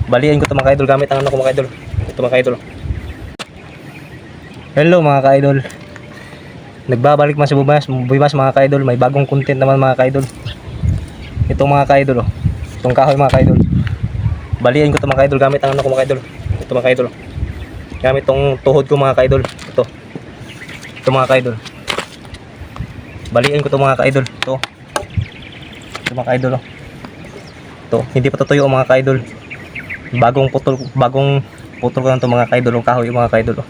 Baliin ko ito mga ka-idol gamit ang ano ko mga ka-idol. Ito mga ka-idol. Hello mga ka-idol. Nagbabalik man sa Buibas mga ka-idol. May bagong content naman mga ka-idol. Ito mga ka-idol oh. Itong kahoy mga ka-idol. Baliin ko ito mga ka-idol gamit ang ano ko mga ka-idol. Ito mga ka-idol. Gamit itong tuhod ko mga ka-idol. Ito mga ka-idol. Baliin ko ito mga ka-idol. Ito mga ka-idol oh. Ito, hindi pa tutuyo mga ka-idol. Bagong putol ko lang ito mga ka-idol. Yung kahoy mga ka-idol oh.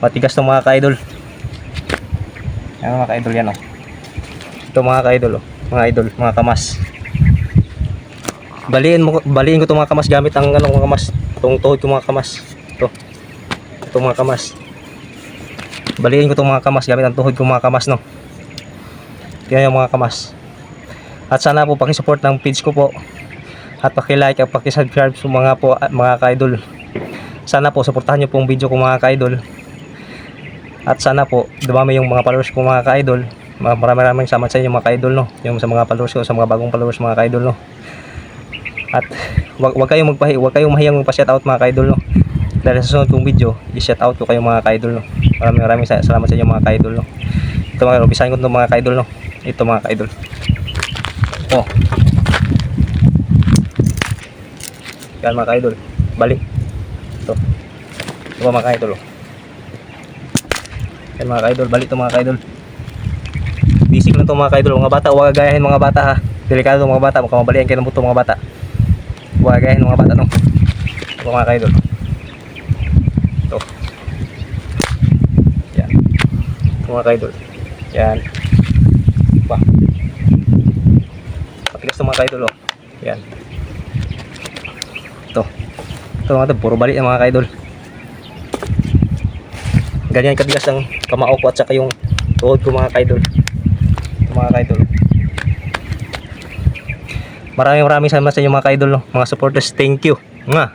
Matigas ito mga ka-idol. Yan mga ka-idol yan oh. Ito mga ka-idol oh. Mga idol, mga kamas. Baliin ko ito mga kamas gamit ang ano mga kamas. Itong tuhod ko mga kamas. Ito mga kamas. Baliin ko ito mga kamas gamit ang tuhod ko mga kamas no. Yan yung mga kamas. At sana po paki-support ng page ko po. At paki-like at paki-subscribe sa mga ka-idol. Sana po suportahan niyo pong video ko mga ka-idol. At sana po dumami yung mga followers ko mga ka-idol. Maraming salamat sa inyo mga ka-idol no. Yung sa mga followers ko, sa mga bagong followers mga ka-idol no. At wag kayong mahiyang magpa-shoutout mga ka-idol no. Dahil sa susunod kong video, i-shoutout ko kayo mga ka-idol no. Maraming salamat sa inyo mga ka-idol no. Ito mga umpisahan ko ito mga ka-idol no. Ito mga ka-idol. Oh. Yan mga ka-idol. Balik. Ito mga ka-idol oh. Yan mga ka-idol, balik ito mga ka-idol. Basic lang ito mga ka-idol. Mga bata, huwag gagayahin mga bata ha. Delikado ito mga bata, mukhang mabalian kayo ng buto mga bata. Huwag gagayahin mga bata no. Ito mga ka-idol. Ito. Yan. Ito mga ka-idol. Yan. Ba. Patigas ito mga ka-idol oh. Yan. Ito mga ito, puro balik mga ka-idol. Ganyan katigas ang kamao ko at saka yung tuhod ko mga ka-idol. Mga ka-idol. Maraming salamat sa inyo mga ka-idol no? Mga supporters, thank you. Nga.